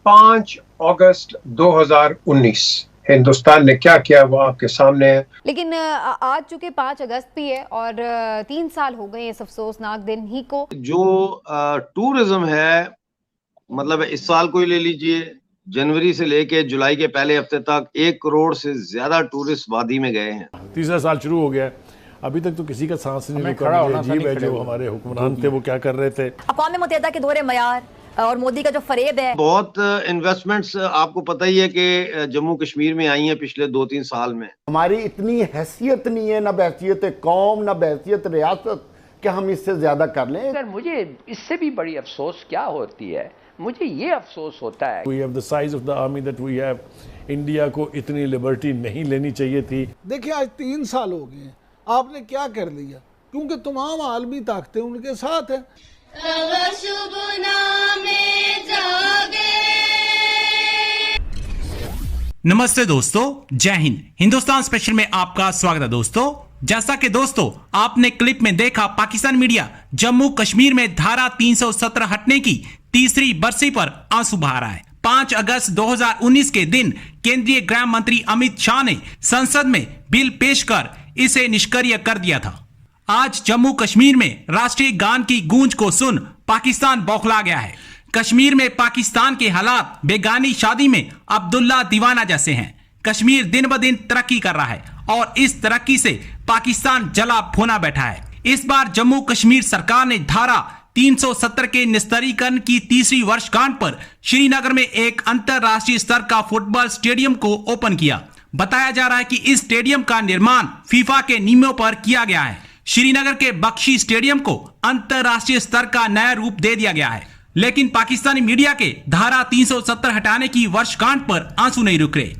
5 अगस्त 2019 हिंदुस्तान ने क्या किया वो आपके सामने है। लेकिन आज चूंकि 5 अगस्त भी है और 3 साल हो गए इस अफसोसनाक दिन ही को। जो टूरिज्म है, मतलब इस साल को ही ले लीजिए, जनवरी से लेके जुलाई के पहले हफ्ते तक 1 करोड़ से ज्यादा टूरिस्ट वादी में गए हैं। तीसरा साल शुरू हो गया है, अभी तक तो किसी का सांस नहीं रुका। अजीब है जो हमारे हुक्मरान थे वो क्या कर रहे थे। अक़वाम मुत्तहिदा के दोहरे मयार और मोदी का जो फरेब है। बहुत इन्वेस्टमेंट्स आपको पता ही है कि जम्मू कश्मीर में आई हैं पिछले 2-3 साल में। हमारी इतनी हैसियत नहीं है, ना बहसियत कौम ना बहसियत रियासत, कि हम इससे ज्यादा कर लें। सर मुझे इससे भी बड़ी अफसोस क्या होती है, मुझे ये अफसोस होता है We have the size of the army that we have. India को इतनी लिबर्टी नहीं लेनी चाहिए थी। देखिए आज 3 साल हो गए हैं, आपने क्या कर लिया, क्योंकि तमाम आलमी ताकतें उनके साथ हैं। नमस्ते दोस्तों, जय हिंद। हिंदुस्तान स्पेशल में आपका स्वागत है दोस्तों। जैसा कि दोस्तों आपने क्लिप में देखा, पाकिस्तान मीडिया जम्मू कश्मीर में धारा 317 हटने की तीसरी बरसी पर आंसू बहा रहा है। 5 अगस्त 2019 के दिन केंद्रीय गृह मंत्री अमित शाह ने संसद में बिल पेश कर इसे निष्क्रिय कर दिया था। आज जम्मू कश्मीर में राष्ट्रीय गान की गूंज को सुन पाकिस्तान बौखला गया है। कश्मीर में पाकिस्तान के हालात बेगानी शादी में अब्दुल्ला दीवाना जैसे हैं। कश्मीर दिन ब दिन तरक्की कर रहा है और इस तरक्की से पाकिस्तान जला भुना बैठा है। इस बार जम्मू कश्मीर सरकार ने धारा 370 के निस्तारीकरण की तीसरी वर्षगांठ पर श्रीनगर में एक अंतरराष्ट्रीय स्तर का फुटबॉल स्टेडियम को ओपन किया। बताया जा रहा है कि इस स्टेडियम का निर्माण फीफा के नियमों पर किया गया है। श्रीनगर के बख्शी स्टेडियम को अंतरराष्ट्रीय स्तर का नया रूप दे दिया गया है। लेकिन पाकिस्तानी मीडिया के धारा 370 हटाने की वर्षगांठ पर आंसू नहीं रुक रहे।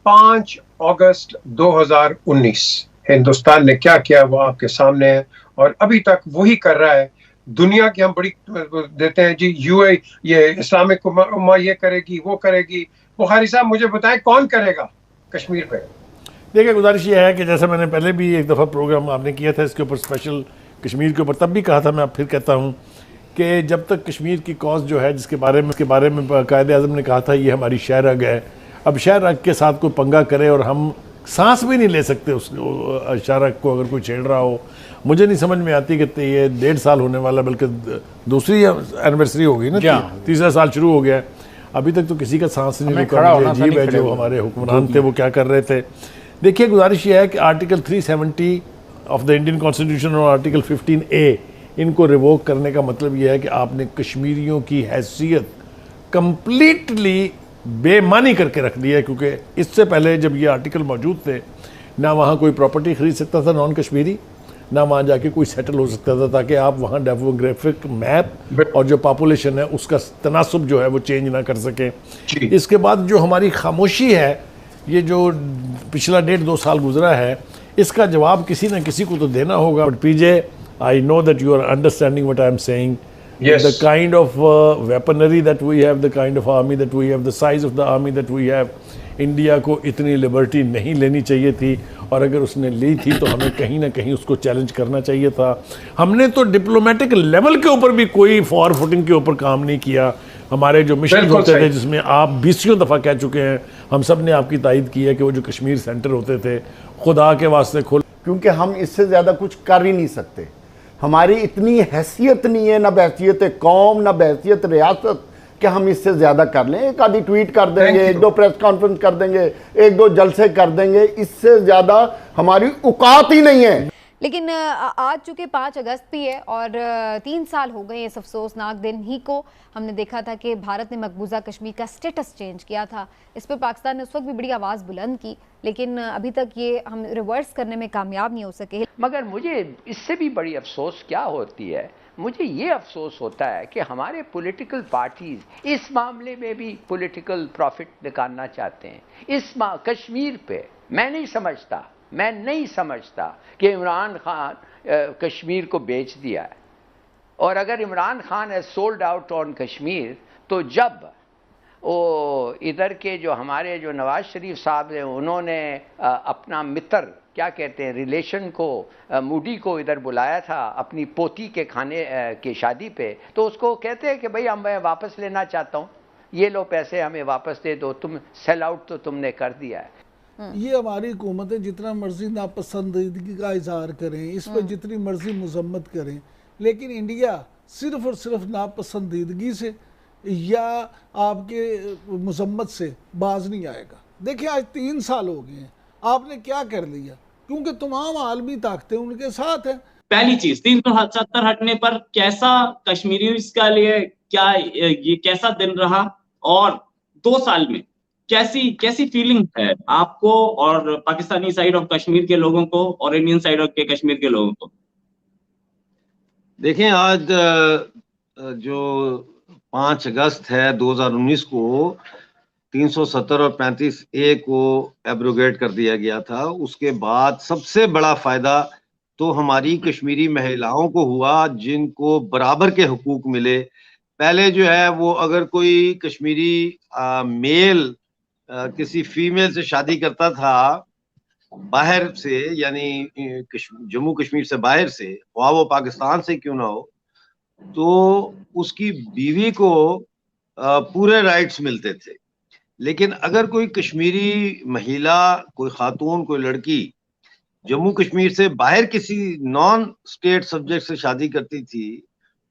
पांच अगस्त 2019 हिंदुस्तान ने क्या किया वो आपके सामने है और अभी तक वही कर रहा है। दुनिया की हम बड़ी देते हैं जी, यूए ये इस्लामिक उम्मा ये करेगी वो करेगी। बुखारी साहब मुझे बताएं कौन करेगा कश्मीर पे। देखिए गुजारिश ये है कि जैसे मैंने पहले भी एक दफ़ा प्रोग्राम आपने किया था इसके ऊपर, स्पेशल कश्मीर के ऊपर, तब भी कहा था, मैं अब फिर कहता हूँ कि जब तक कश्मीर की कॉज जो है जिसके बारे में कायद-ए-आज़म ने कहा था ये हमारी शहरग है, अब शहरग के साथ कोई पंगा करे और हम सांस भी नहीं ले सकते उस शहरग को अगर कोई छेड़ रहा हो। मुझे नहीं समझ में आती कि ये 1.5 साल होने वाला, बल्कि दूसरी एनिवर्सरी होगी ना, तीसरा साल शुरू हो गया है, अभी तक तो किसी का सांस नहीं रुका। अजीब है जो हमारे हुक्मरान थे वो क्या कर रहे थे। देखिए गुजारिश ये है कि article 370 of the Indian constitution और आर्टिकल 15A इनको रिवोक करने का मतलब यह है कि आपने कश्मीरियों की हैसियत कंप्लीटली बेमानी करके रख दी है। क्योंकि इससे पहले जब ये आर्टिकल मौजूद थे, ना वहाँ कोई प्रॉपर्टी खरीद सकता था नॉन कश्मीरी, ना वहाँ जाके कोई सेटल हो सकता था, ताकि आप वहाँ डेमोग्राफिक मैप और जो पॉपुलेशन है उसका तनासुब जो है वो चेंज ना कर सकें। इसके बाद जो हमारी खामोशी है, ये जो पिछला 1.5-2 साल गुजरा है, इसका जवाब किसी न किसी को तो देना होगा। But P J, I know that you are understanding what I am saying. The kind of weaponry that we have, the kind of army that we have, the size of the army that we have, India को इतनी liberty नहीं लेनी चाहिए थी, और अगर उसने ली थी तो हमें कहीं ना कहीं उसको चैलेंज करना चाहिए था। हमने तो डिप्लोमेटिक लेवल के ऊपर भी कोई फॉर फुटिंग के ऊपर काम नहीं किया। हमारे जो मिशन होते थे, जिसमें आप 20 दफ़ा कह चुके हैं, हम सब ने आपकी तायद की है कि वो जो कश्मीर सेंटर होते थे, खुदा के वास्ते खोल, क्योंकि हम इससे ज़्यादा कुछ कर ही नहीं सकते। हमारी इतनी हैसियत नहीं है, ना बहसियत कौम ना बहसियत रियासत, कि हम इससे ज़्यादा कर लें। एक आधी ट्वीट कर देंगे, 1-2 प्रेस कॉन्फ्रेंस कर देंगे, 1-2 जलसे कर देंगे, इससे ज़्यादा हमारी औकात ही नहीं है। लेकिन आज चूंकि 5 अगस्त भी है और 3 साल हो गए इस अफसोसनाक दिन ही को। हमने देखा था कि भारत ने मकबूजा कश्मीर का स्टेटस चेंज किया था। इस पर पाकिस्तान ने उस वक्त भी बड़ी आवाज़ बुलंद की, लेकिन अभी तक ये हम रिवर्स करने में कामयाब नहीं हो सके। मगर मुझे इससे भी बड़ी अफसोस क्या होती है, मुझे ये अफसोस होता है कि हमारे पॉलिटिकल पार्टीज इस मामले में भी पॉलिटिकल प्रॉफिट निकालना चाहते हैं। कश्मीर पे मैं नहीं समझता कि इमरान खान कश्मीर को बेच दिया है। और अगर इमरान खान है सोल्ड आउट ऑन कश्मीर, तो जब वो इधर के जो हमारे जो नवाज शरीफ साहब हैं उन्होंने अपना मित्र क्या कहते हैं रिलेशन को मूडी को इधर बुलाया था अपनी पोती के खाने की शादी पे, तो उसको कहते हैं कि भाई मैं वापस लेना चाहता हूँ, ये लो पैसे हमें वापस दे दो, तुम सेल आउट तो तुमने कर दिया है। ये हमारी हुकूमतें जितना मर्जी नापसंदीदगी का इजहार करें, इस पर जितनी मर्जी मजम्मत करें, लेकिन इंडिया सिर्फ और सिर्फ नापसंदीदगी से या आपके मजम्मत से बाज नहीं आएगा। देखिए आज 3 साल हो गए हैं, आपने क्या कर लिया, क्योंकि तमाम आलमी ताकतें उनके साथ हैं। पहली चीज 370 हटने पर कैसा कश्मीरियों का लिए क्या ये कैसा दिन रहा, और 2 साल में कैसी फीलिंग है आपको और पाकिस्तानी साइड ऑफ कश्मीर के लोगों को और इंडियन साइड ऑफ के कश्मीर के लोगों को? देखें, आज जो 5 अगस्त है 2019 को 370 और 35A को एब्रोगेट कर दिया गया था। उसके बाद सबसे बड़ा फायदा तो हमारी कश्मीरी महिलाओं को हुआ जिनको बराबर के हुकूक मिले। पहले जो है वो अगर कोई कश्मीरी मेल किसी फीमेल से शादी करता था बाहर से, यानी जम्मू कश्मीर से बाहर से, वहाँ वो पाकिस्तान से क्यों ना हो, तो उसकी बीवी को पूरे राइट्स मिलते थे। लेकिन अगर कोई कश्मीरी महिला, कोई खातून, कोई लड़की जम्मू कश्मीर से बाहर किसी नॉन स्टेट सब्जेक्ट से शादी करती थी,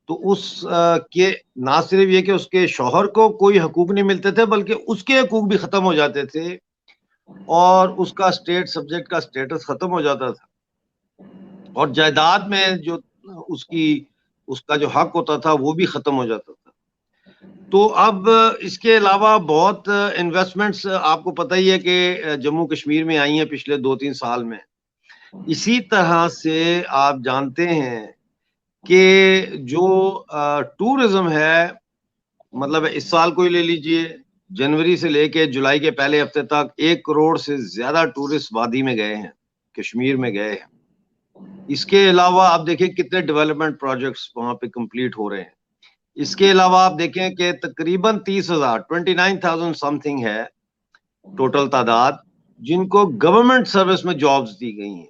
तो उस के ना सिर्फ ये कि उसके शौहर को कोई हकूक नहीं मिलते थे, बल्कि उसके हकूक भी खत्म हो जाते थे और उसका स्टेट सब्जेक्ट का स्टेटस खत्म हो जाता था, और जायदाद में जो उसका जो हक होता था वो भी खत्म हो जाता था। तो अब इसके अलावा बहुत इन्वेस्टमेंट्स आपको पता ही है कि जम्मू कश्मीर में आई हैं पिछले 2-3 साल में। इसी तरह से आप जानते हैं कि जो टूरिज्म है, मतलब इस साल को ही ले लीजिए, जनवरी से लेके जुलाई के पहले हफ्ते तक 1 करोड़ से ज्यादा टूरिस्ट वादी में गए हैं, कश्मीर में गए हैं। इसके अलावा आप देखें कितने डेवलपमेंट प्रोजेक्ट्स वहां पे कंप्लीट हो रहे हैं। इसके अलावा आप देखें कि तकरीबन 30,000 29,000 समथिंग है टोटल तादाद जिनको गवर्नमेंट सर्विस में जॉब्स दी गई हैं।